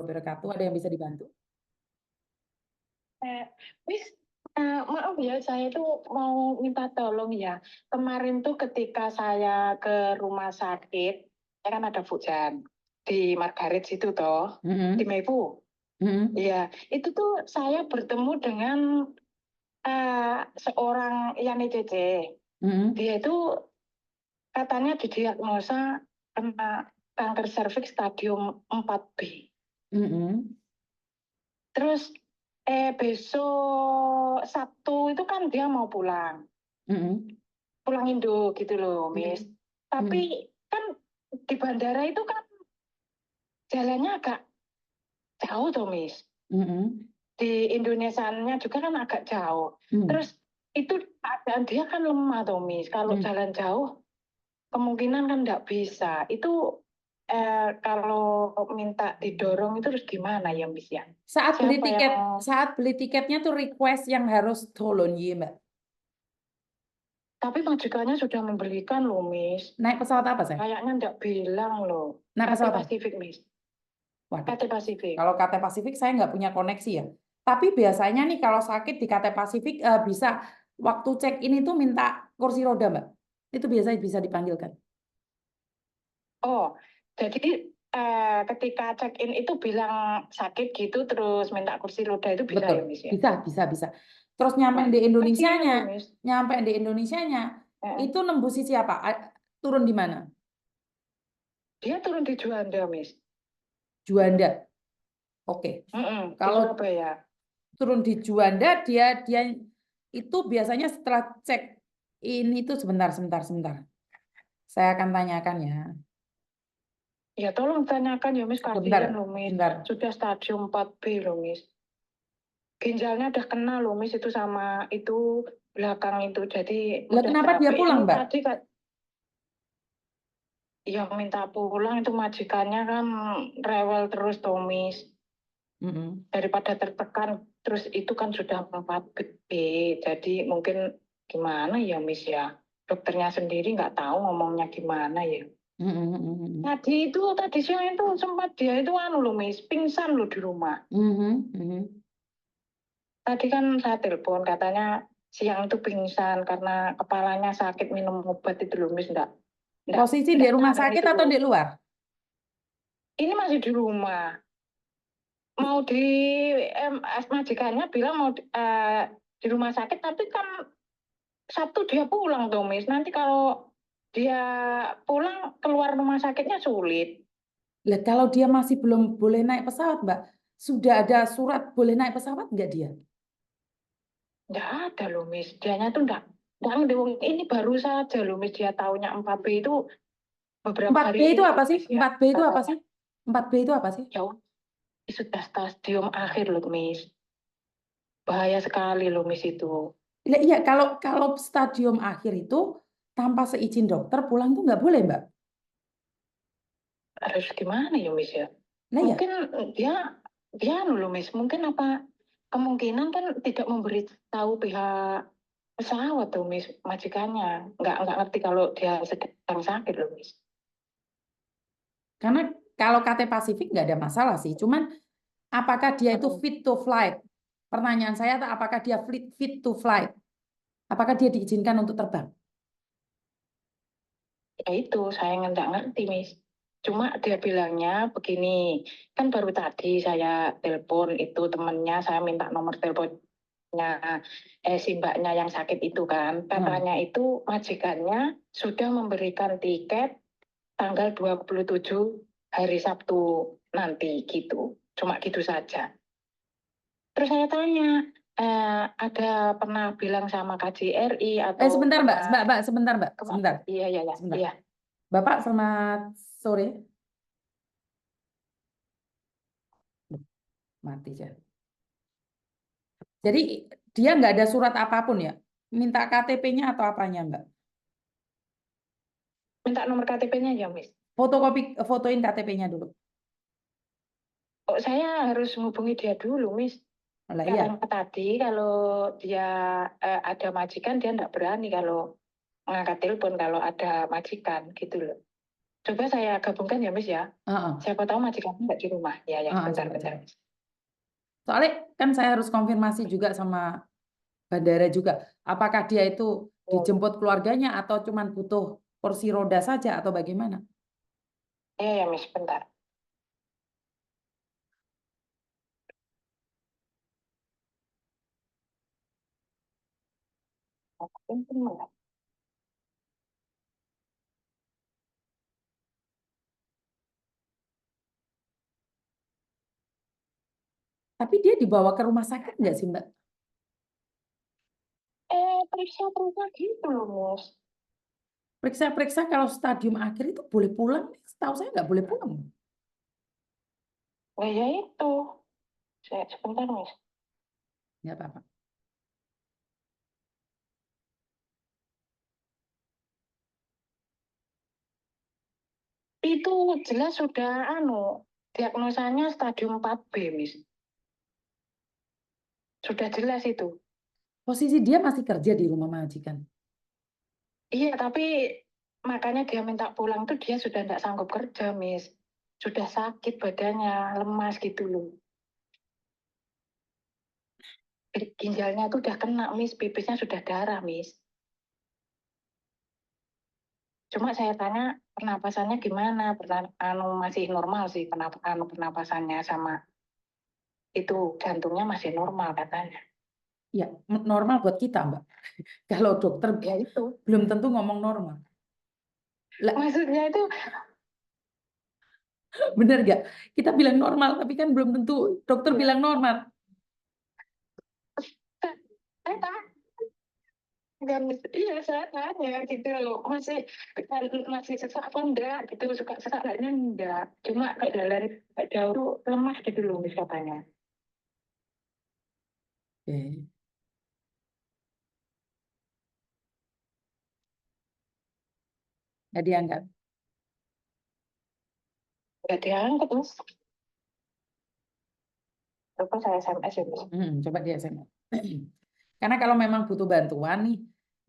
wabarakatuh. Ada yang bisa dibantu? Miss, maaf ya, saya itu mau minta tolong ya. Kemarin tuh ketika saya ke rumah sakit, saya kan ada Fujan di Margaret situ toh, di Mewu. Iya, itu tuh saya bertemu dengan seorang Yani Cece. Dia itu katanya didiagnosa kena kanker serviks stadium 4B. Terus besok Sabtu itu kan dia mau pulang. Pulang Indo gitu loh, Miss. Tapi kan di bandara itu kan jalannya agak jauh tuh, Miss. Di Indonesianya juga kan agak jauh. Terus itu keadaan dia kan lemah tuh, Miss. Kalau jalan jauh kemungkinan kan nggak bisa. Itu kalau minta didorong itu terus gimana ya, Miss ya? Saat Siapa beli tiketnya tuh request yang harus tolong ya, Mbak. Tapi majikannya sudah membelikan loh, Miss. Naik pesawat apa, saya? Kayaknya nggak bilang loh. Naik KT pesawat apa? Pasifik, Miss. Waduh, KT Pasifik. kalau KT Pasifik saya nggak punya koneksi ya. Tapi biasanya nih kalau sakit di KT Pasifik bisa waktu check in itu minta kursi roda, Mbak. Itu biasanya bisa dipanggilkan. Oh, jadi ketika check in itu bilang sakit gitu terus minta kursi roda itu bisa Betul, ya, Miss ya? bisa. Terus nyampe Wah, di kasihan loh, Indonesianya, Miss. itu nembusnya siapa? Turun di mana? Dia turun di Juanda, Miss. Juanda. Oke. Di Kalau Surabaya. turun di Juanda, dia itu biasanya setelah cek ini tuh sebentar. Saya akan tanyakan ya. Ya tolong tanyakan ya, Miss. Kasihan loh, Miss. Sebentar. Sudah stadium 4B loh, Miss. Ginjalnya udah kena loh, Miss, itu sama itu belakang itu. Jadi Lah udah kenapa dia capek. pulang, Ini Mbak? tadi kan yang minta pulang itu majikannya kan rewel terus tuh, Miss. Daripada tertekan, terus itu kan sudah 4B. Jadi mungkin gimana ya, Miss ya? Dokternya sendiri nggak tahu ngomongnya gimana ya. Tadi siang itu sempat dia itu loh, Miss, pingsan loh di rumah. Tadi kan saya telepon katanya siang itu pingsan karena kepalanya sakit minum obat itu loh, Miss. Posisi di rumah Sadar sakit itu atau loh. di luar? Ini masih di rumah. Mau di majikannya bilang mau di rumah sakit, tapi kan Sabtu dia pulang tuh, Miss. Nanti kalau dia pulang keluar rumah sakitnya sulit. Lah kalau dia masih belum boleh naik pesawat, Mbak, sudah ada surat boleh naik pesawat nggak dia? Nggak ada loh, Miss. Dianya tuh nggak ini baru saja loh, Miss. Dia taunya 4B itu beberapa 4B hari itu ini apa loh, sih? Miss ya. 4B itu apa sih? 4B itu apa sih? Ya sudah stadium akhir loh, Miss. Bahaya sekali loh, Miss, itu. Iya, kalau stadium akhir itu tanpa seizin dokter pulang tuh nggak boleh, Mbak. Harus gimana ya, Miss ya? Nah ya, Mungkin dia loh, Miss. Mungkin apa kemungkinan kan tidak memberitahu pihak pesawat tuh, Miss, majikannya. Nggak ngerti kalau dia sedang sakit loh, Miss. karena kalau KT Pasifik nggak ada masalah sih. Cuman apakah dia itu fit to flight? Pertanyaan saya, apakah dia fit to flight? Apakah dia diizinkan untuk terbang? Ya itu, saya nggak ngerti, Miss. Cuma dia bilangnya begini, kan baru tadi saya telepon itu temennya, saya minta nomor teleponnya si mbaknya yang sakit itu kan. Katanya itu majikannya sudah memberikan tiket tanggal 27 hari Sabtu nanti gitu. Cuma gitu saja. Terus saya tanya, ada pernah bilang sama KJRI atau Sebentar, Mbak. Sebentar, Mbak. Sebentar. Iya. Bapak, selamat sore. Mati ya. Jadi dia nggak ada surat apapun ya? Minta KTP-nya atau apanya, Mbak? Minta nomor KTP-nya ya, Miss. Fotoin KTP-nya dulu. Oh, saya harus menghubungi dia dulu, Miss. Lah iya. Katanya tadi kalau dia ada majikan, dia nggak berani kalau ngangkat telepon kalau ada majikan gitu loh. Coba saya gabungkan ya, Miss ya. Heeh, Siapa tahu majikan nggak di rumah. Ya, ya, heeh, bentar, coba bentar. cek. Soalnya kan saya harus konfirmasi juga sama bandara juga. Apakah dia itu Oh, dijemput keluarganya atau cuman butuh kursi roda saja atau bagaimana? iya ya, Miss, bentar. Bentar. Tapi dia dibawa ke rumah sakit nggak sih, Mbak? Periksa-periksa gitu loh, Miss. Periksa-periksa kalau stadium akhir itu boleh pulang. Setahu saya nggak boleh pulang. Nah, ya itu. Sebentar, Miss. Nggak apa-apa. Itu jelas sudah diagnosanya stadium 4B, Miss. Sudah jelas itu. Posisi dia masih kerja di rumah majikan. Iya, tapi makanya dia minta pulang tuh dia sudah tidak sanggup kerja, Miss. Sudah sakit badannya, lemas gitu loh. Ginjalnya tuh udah kena, Miss. Pipisnya sudah darah, Miss. Cuma saya tanya pernapasannya gimana? Masih normal sih pernapasannya sama itu jantungnya masih normal katanya. Ya, normal buat kita, Mbak. Kalau dokter Ya itu. belum tentu ngomong normal. Lah, Maksudnya itu bener nggak? Kita bilang normal, tapi kan belum tentu dokter ya, bilang normal. saya kan iya saya tanya gitu loh masih sesak apa enggak gitu suka sesak kayaknya enggak cuma kayak dari kayak jauh tuh lemah gitu loh Miss katanya. Oke. Nggak diangkat. Enggak diangkat Miss. Coba saya SMS ya Miss. Coba dia SMS. Karena kalau memang butuh bantuan nih,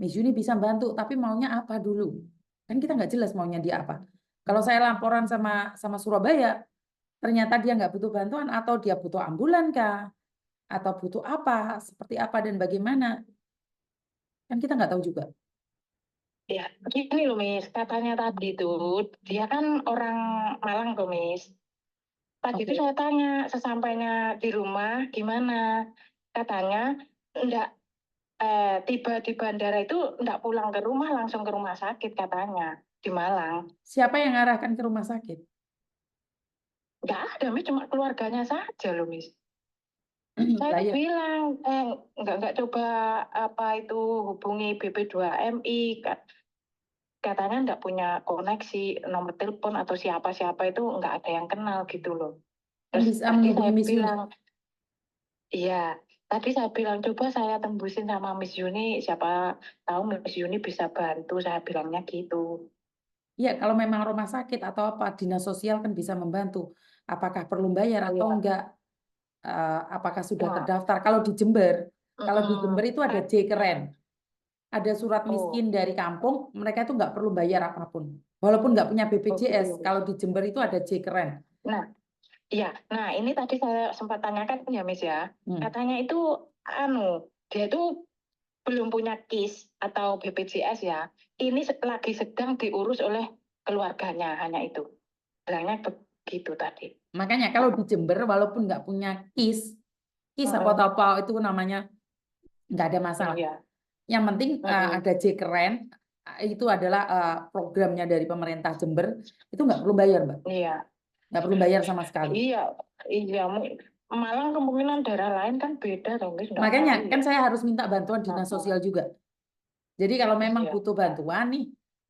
Miss Yuni bisa bantu, tapi maunya apa dulu? Kan kita nggak jelas maunya dia apa. Kalau saya laporan sama Surabaya, ternyata dia nggak butuh bantuan atau dia butuh ambulan kah? Atau butuh apa? Seperti apa dan bagaimana? Kan kita nggak tahu juga. Ya gini loh Miss katanya tadi tuh dia kan orang Malang tuh Miss. Tadi itu Oke. saya tanya sesampainya di rumah gimana katanya enggak tiba di bandara itu enggak pulang ke rumah langsung ke rumah sakit katanya di Malang. Siapa yang arahkan ke rumah sakit? Nggak ada, Miss, cuma keluarganya saja loh, Miss. Saya Lah tuh ya, bilang, nggak coba apa itu hubungi BP2MI, katanya nggak punya koneksi nomor telepon atau siapa-siapa itu nggak ada yang kenal gitu loh. kan Terus bisa tadi menghubungi saya Miss Yuni. bilang, iya, tadi saya bilang coba saya tembusin sama Miss Yuni, siapa tahu Miss Yuni bisa bantu, saya bilangnya gitu. Iya, kalau memang rumah sakit atau apa, dinas sosial kan bisa membantu. Apakah perlu bayar Oh atau ya, enggak? Apakah sudah nah, terdaftar? Kalau di Jember itu ada J keren. Ada surat oh, miskin dari kampung, mereka itu nggak perlu bayar apapun. Walaupun nggak punya oh gitu BPJS, ya, Miss. kalau di Jember itu ada J keren. Nah, iya, nah ini tadi saya sempat tanyakan ya Miss ya, Hmm. katanya itu dia itu belum punya KIS atau BPJS ya, ini lagi sedang diurus oleh keluarganya hanya itu, bilangnya begitu tadi. Makanya kalau di Jember, walaupun nggak punya KIS, KIS Heeh. apa itu namanya, nggak ada Oh masalah. iya. Yang penting Heeh. ada J keren, itu adalah programnya dari pemerintah Jember, itu nggak perlu bayar, Mbak. Iya, Nggak perlu bayar sama sekali. iya, iya. Malang kemungkinan daerah lain kan beda dong, Miss, nggak Makanya tahu kan ya. saya harus minta bantuan dinas Heeh. sosial juga. Jadi kalau memang Iya. butuh bantuan nih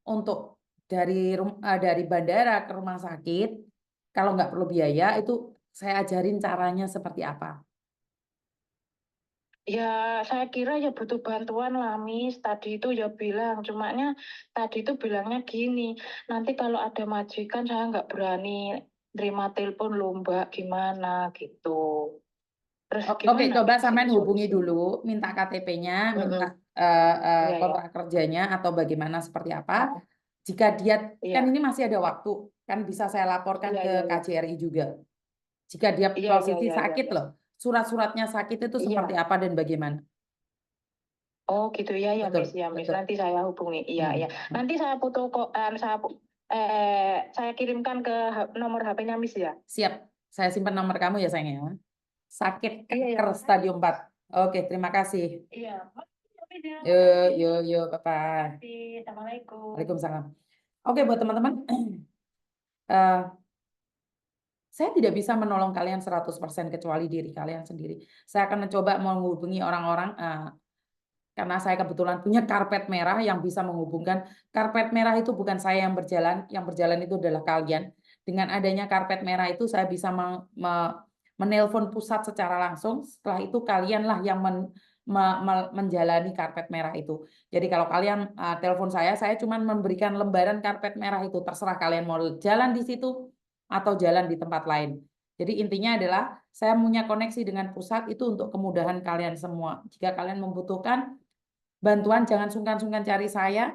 untuk dari bandara ke rumah sakit, kalau nggak perlu biaya itu saya ajarin caranya seperti apa. Ya, saya kira ya butuh bantuan lah, Miss. Tadi itu ya bilang, cumanya tadi itu bilangnya gini, nanti kalau ada majikan saya nggak berani terima telepon loh, Mbak, gimana gitu. Terus Oke, gimana coba sih sampean hubungi dulu, solusinya? minta KTP-nya, minta Mm-mm. Iya, ya. kontrak kerjanya atau bagaimana seperti apa. Jika dia, Iya, kan ini masih ada waktu, kan bisa saya laporkan iya, ke iya, iya. KJRI juga. Jika dia Iya, iya, posisi iya, iya, sakit iya. loh, surat-suratnya sakit itu seperti Iya. apa dan bagaimana? Oh gitu ya, ya Betul, Miss, ya Miss. betul. Nanti saya hubungi. Iya, iya. Hmm. Nanti saya foto kok, saya kirimkan ke nomor HP-nya Miss ya. Siap, saya simpan nomor kamu ya sayang ya. Sakit Iya, ya, kanker makasih. stadium 4. Oke, terima kasih. Iya, makasih ya, Yuk, makasih. yuk, yuk, Papa. Makasih. Assalamualaikum. Waalaikumsalam. Oke, buat teman-teman, eh, saya tidak bisa menolong kalian 100% kecuali diri kalian sendiri. Saya akan mencoba menghubungi orang-orang, karena saya kebetulan punya karpet merah yang bisa menghubungkan. Karpet merah itu bukan saya yang berjalan itu adalah kalian. Dengan adanya karpet merah itu saya bisa menelpon pusat secara langsung. Setelah itu kalianlah yang menjalani karpet merah itu. Jadi kalau kalian telepon saya cuma memberikan lembaran karpet merah itu. Terserah kalian mau jalan di situ atau jalan di tempat lain. Jadi intinya adalah saya punya koneksi dengan pusat itu untuk kemudahan kalian semua. Jika kalian membutuhkan bantuan, jangan sungkan-sungkan cari saya.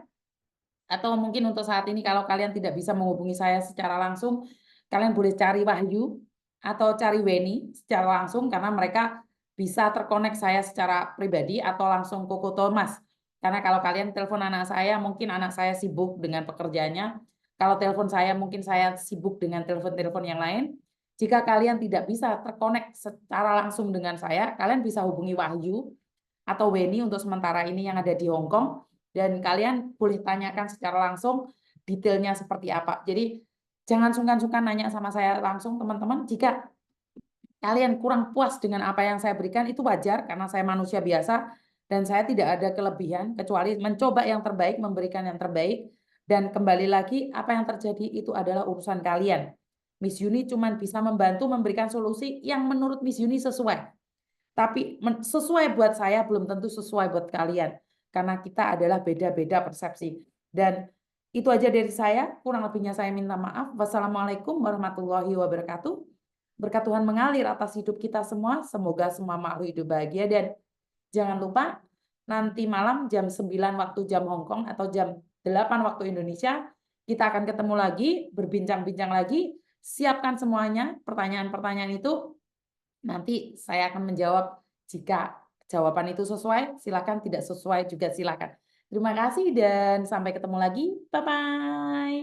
Atau mungkin untuk saat ini kalau kalian tidak bisa menghubungi saya secara langsung, kalian boleh cari Wahyu atau cari Weni secara langsung karena mereka bisa terkonek saya secara pribadi atau langsung Koko Thomas. Karena kalau kalian telepon anak saya, mungkin anak saya sibuk dengan pekerjaannya. Kalau telepon saya, mungkin saya sibuk dengan telepon-telepon yang lain. Jika kalian tidak bisa terkonek secara langsung dengan saya, kalian bisa hubungi Wahyu atau Weni untuk sementara ini yang ada di Hong Kong, dan kalian boleh tanyakan secara langsung detailnya seperti apa. Jadi jangan sungkan-sungkan nanya sama saya langsung teman-teman. Jika kalian kurang puas dengan apa yang saya berikan itu wajar karena saya manusia biasa dan saya tidak ada kelebihan kecuali mencoba yang terbaik, memberikan yang terbaik, dan kembali lagi apa yang terjadi itu adalah urusan kalian. Miss Yuni cuma bisa membantu memberikan solusi yang menurut Miss Yuni sesuai. Tapi sesuai buat saya belum tentu sesuai buat kalian. Karena kita adalah beda-beda persepsi. Dan itu aja dari saya. Kurang lebihnya saya minta maaf. Wassalamualaikum warahmatullahi wabarakatuh. Berkat Tuhan mengalir atas hidup kita semua. Semoga semua makhluk hidup bahagia. Dan jangan lupa nanti malam jam 9 waktu jam Hong Kong atau jam 8 waktu Indonesia. Kita akan ketemu lagi, berbincang-bincang lagi. Siapkan semuanya pertanyaan-pertanyaan itu. Nanti saya akan menjawab jika jawaban itu sesuai, silakan, tidak sesuai juga silakan. Terima kasih dan sampai ketemu lagi. Bye-bye.